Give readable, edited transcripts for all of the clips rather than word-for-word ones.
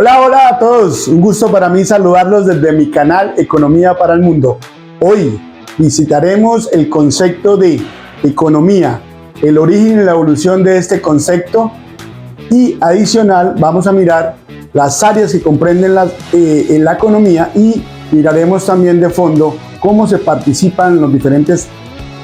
Hola, hola a todos. Un gusto para mí saludarlos desde mi canal Economía para el Mundo. Hoy visitaremos el concepto de economía, el origen y la evolución de este concepto y adicional vamos a mirar las áreas que comprenden en la economía y miraremos también de fondo cómo se participan los diferentes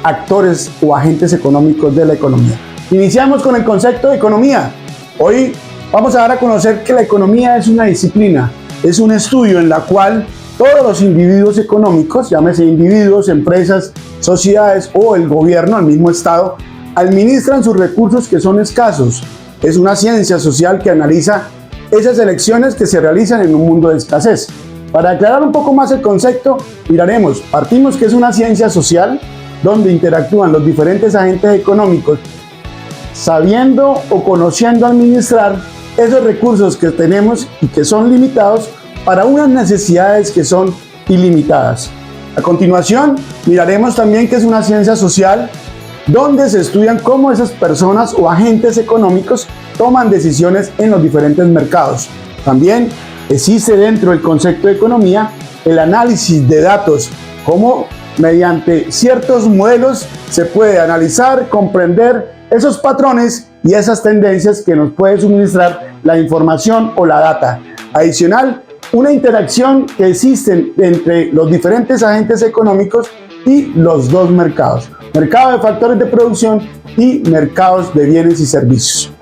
actores o agentes económicos de la economía. Iniciamos con el concepto de economía. Hoy vamos a dar a conocer que la economía es una disciplina, es un estudio en la cual todos los individuos económicos, llámese individuos, empresas, sociedades o el gobierno, el mismo Estado, administran sus recursos que son escasos. Es una ciencia social que analiza esas elecciones que se realizan en un mundo de escasez. Para aclarar un poco más el concepto, partimos que es una ciencia social donde interactúan los diferentes agentes económicos sabiendo o conociendo administrar esos recursos que tenemos y que son limitados para unas necesidades que son ilimitadas. A continuación, miraremos también que es una ciencia social donde se estudian cómo esas personas o agentes económicos toman decisiones en los diferentes mercados. También existe dentro del concepto de economía el análisis de datos, cómo mediante ciertos modelos se puede analizar, comprender esos patrones y esas tendencias que nos puede suministrar la información o la data. Adicional, una interacción que existe entre los diferentes agentes económicos y los dos mercados. Mercado de factores de producción y mercados de bienes y servicios.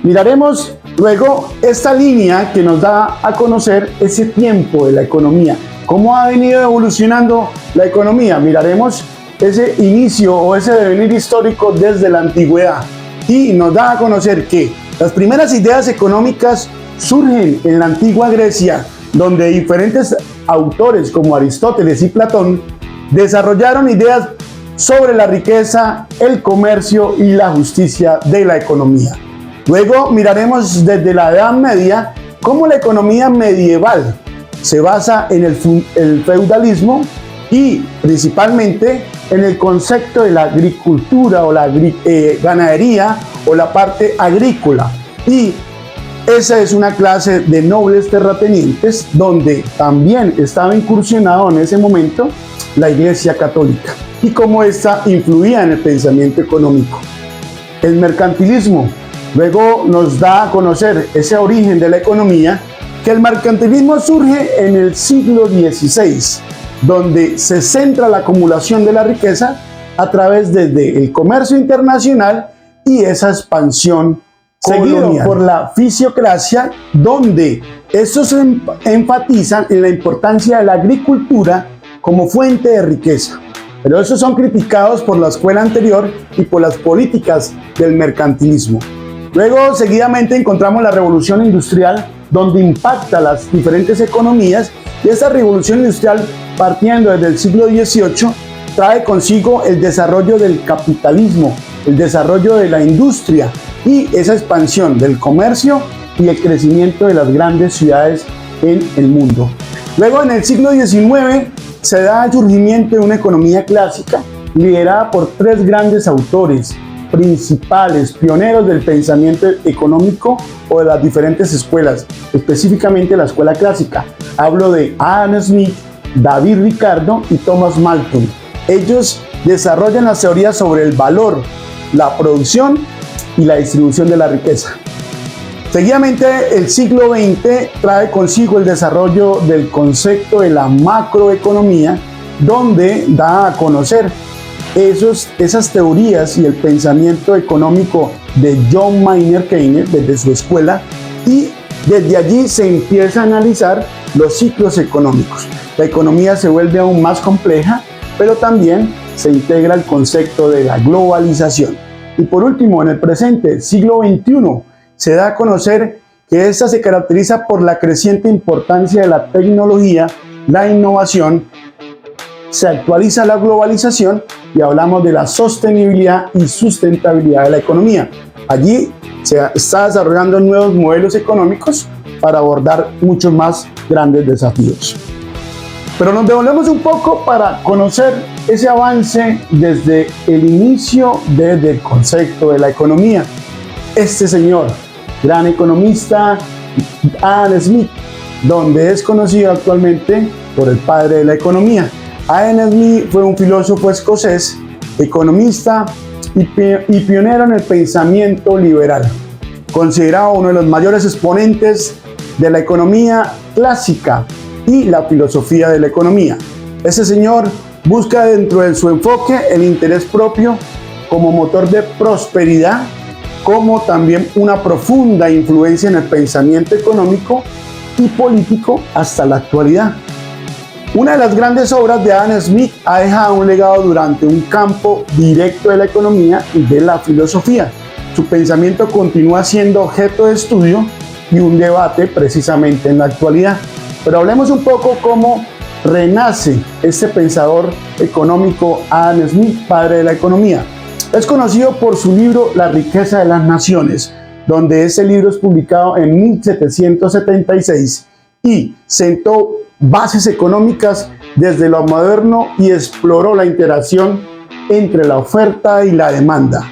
Miraremos luego esta línea que nos da a conocer ese tiempo de la economía. ¿Cómo ha venido evolucionando la economía? Miraremos ese inicio o ese devenir histórico desde la antigüedad y nos da a conocer que las primeras ideas económicas surgen en la antigua Grecia, donde diferentes autores como Aristóteles y Platón desarrollaron ideas sobre la riqueza, el comercio y la justicia de la economía. Luego miraremos desde la Edad Media cómo la economía medieval se basa en el feudalismo y principalmente en el concepto de la agricultura o la ganadería o la parte agrícola. Y esa es una clase de nobles terratenientes donde también estaba incursionado en ese momento la Iglesia Católica y cómo ésta influía en el pensamiento económico. El mercantilismo luego nos da a conocer ese origen de la economía, que el mercantilismo surge en el siglo XVI, donde se centra la acumulación de la riqueza a través desde el comercio internacional y esa expansión seguido por la fisiocracia, donde estos enfatizan en la importancia de la agricultura como fuente de riqueza. Pero estos son criticados por la escuela anterior y por las políticas del mercantilismo. Luego, seguidamente, encontramos la revolución industrial, donde impacta las diferentes economías, y esta revolución industrial, partiendo desde el siglo XVIII, trae consigo el desarrollo del capitalismo, el desarrollo de la industria y esa expansión del comercio y el crecimiento de las grandes ciudades en el mundo. Luego, en el siglo XIX, se da el surgimiento de una economía clásica liderada por tres grandes autores principales, pioneros del pensamiento económico o de las diferentes escuelas, específicamente la escuela clásica. Hablo de Adam Smith, David Ricardo y Thomas Malthus. Ellos desarrollan las teorías sobre el valor, la producción y la distribución de la riqueza. Seguidamente, el siglo XX trae consigo el desarrollo del concepto de la macroeconomía, donde da a conocer esas teorías y el pensamiento económico de John Maynard Keynes desde su escuela, y desde allí se empieza a analizar los ciclos económicos. La economía se vuelve aún más compleja, pero también se integra el concepto de la globalización. Y por último, en el presente siglo XXI, se da a conocer que esta se caracteriza por la creciente importancia de la tecnología, la innovación, se actualiza la globalización y hablamos de la sostenibilidad y sustentabilidad de la economía. Allí se está desarrollando nuevos modelos económicos para abordar muchos más grandes desafíos. Pero nos devolvemos un poco para conocer ese avance desde el inicio, desde el concepto de la economía. Este señor, gran economista, Adam Smith, donde es conocido actualmente por el padre de la economía. Adam Smith fue un filósofo escocés, economista y pionero en el pensamiento liberal, considerado uno de los mayores exponentes de la economía clásica y la filosofía de la economía. Ese señor busca dentro de su enfoque el interés propio como motor de prosperidad, como también una profunda influencia en el pensamiento económico y político hasta la actualidad. Una de las grandes obras de Adam Smith ha dejado un legado durante un campo directo de la economía y de la filosofía. Su pensamiento continúa siendo objeto de estudio y un debate precisamente en la actualidad. Pero hablemos un poco cómo renace este pensador económico Adam Smith, padre de la economía. Es conocido por su libro La riqueza de las naciones, donde ese libro es publicado en 1776 y sentó bases económicas desde lo moderno y exploró la interacción entre la oferta y la demanda.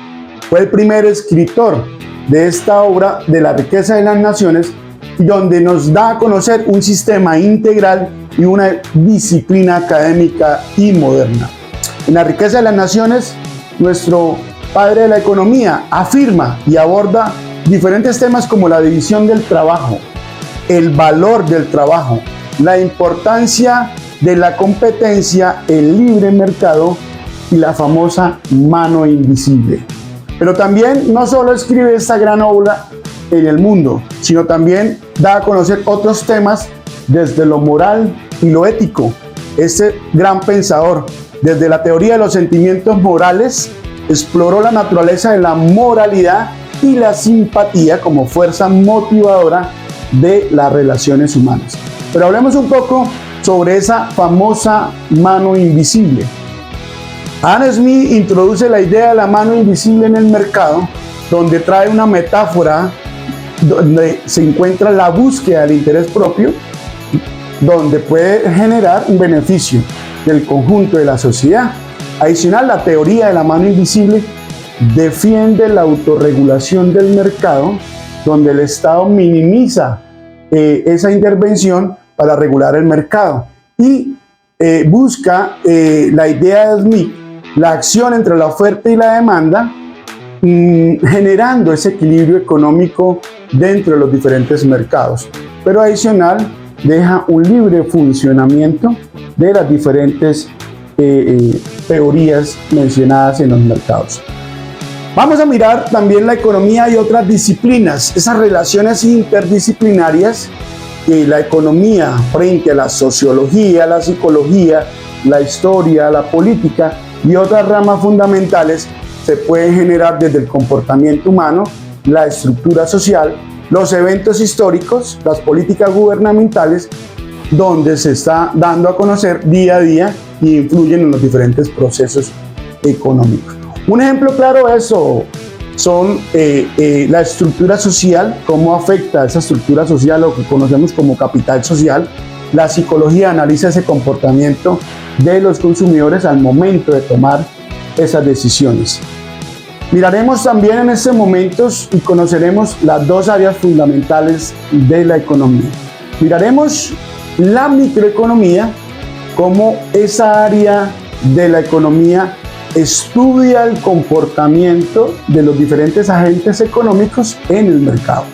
Fue el primer escritor de esta obra de La riqueza de las naciones, donde nos da a conocer un sistema integral y una disciplina académica y moderna. En La riqueza de las naciones, nuestro padre de la economía afirma y aborda diferentes temas como la división del trabajo, el valor del trabajo, la importancia de la competencia, el libre mercado y la famosa mano invisible. Pero también no solo escribe esta gran obra en el mundo, sino también da a conocer otros temas desde lo moral y lo ético. Este gran pensador, desde la teoría de los sentimientos morales, exploró la naturaleza de la moralidad y la simpatía como fuerza motivadora de las relaciones humanas. Pero hablemos un poco sobre esa famosa mano invisible. Adam Smith introduce la idea de la mano invisible en el mercado, donde trae una metáfora donde se encuentra la búsqueda del interés propio, donde puede generar un beneficio del conjunto de la sociedad. Adicional, la teoría de la mano invisible defiende la autorregulación del mercado, donde el Estado minimiza esa intervención para regular el mercado y busca la idea de Smith, la acción entre la oferta y la demanda, generando ese equilibrio económico dentro de los diferentes mercados. Pero adicional, deja un libre funcionamiento de las diferentes teorías mencionadas en los mercados. Vamos a mirar también la economía y otras disciplinas, esas relaciones interdisciplinarias que la economía frente a la sociología, la psicología, la historia, la política y otras ramas fundamentales se pueden generar desde el comportamiento humano, la estructura social, los eventos históricos, las políticas gubernamentales, donde se está dando a conocer día a día y influyen en los diferentes procesos económicos. Un ejemplo claro de eso son la estructura social, cómo afecta esa estructura social, lo que conocemos como capital social. La psicología analiza ese comportamiento de los consumidores al momento de tomar esas decisiones. Miraremos también en estos momentos y conoceremos las dos áreas fundamentales de la economía. Miraremos la microeconomía, como esa área de la economía estudia el comportamiento de los diferentes agentes económicos en el mercado.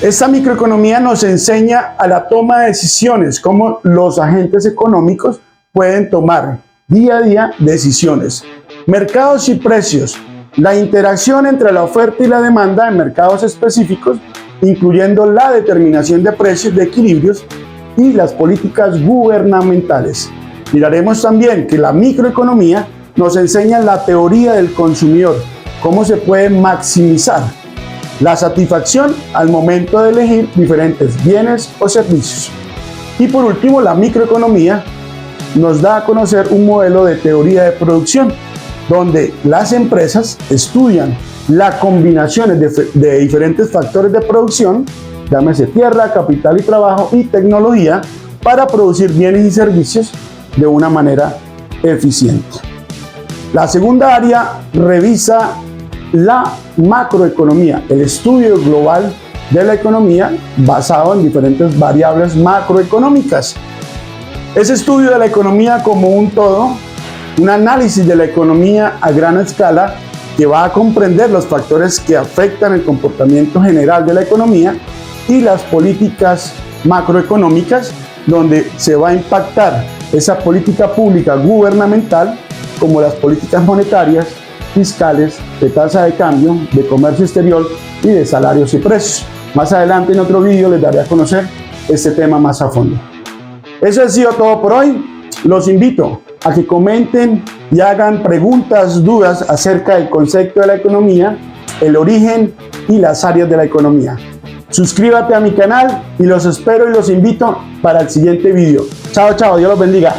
Esta microeconomía nos enseña a la toma de decisiones, cómo los agentes económicos pueden tomar día a día decisiones. Mercados y precios, la interacción entre la oferta y la demanda en mercados específicos, incluyendo la determinación de precios, de equilibrios y las políticas gubernamentales. Miraremos también que la microeconomía nos enseña la teoría del consumidor, cómo se puede maximizar la satisfacción al momento de elegir diferentes bienes o servicios. Y por último, la microeconomía nos da a conocer un modelo de teoría de producción, donde las empresas estudian las combinaciones de diferentes factores de producción, llámese tierra, capital y trabajo y tecnología, para producir bienes y servicios de una manera eficiente. La segunda área revisa la macroeconomía, el estudio global de la economía basado en diferentes variables macroeconómicas. Ese estudio de la economía como un todo, un análisis de la economía a gran escala que va a comprender los factores que afectan el comportamiento general de la economía y las políticas macroeconómicas, donde se va a impactar esa política pública gubernamental como las políticas monetarias, fiscales, de tasa de cambio, de comercio exterior y de salarios y precios. Más adelante en otro vídeo les daré a conocer este tema más a fondo. Eso ha sido todo por hoy. Los invito a que comenten y hagan preguntas, dudas acerca del concepto de la economía, el origen y las áreas de la economía. Suscríbete a mi canal y los espero y los invito para el siguiente vídeo. Chao, chao, Dios los bendiga.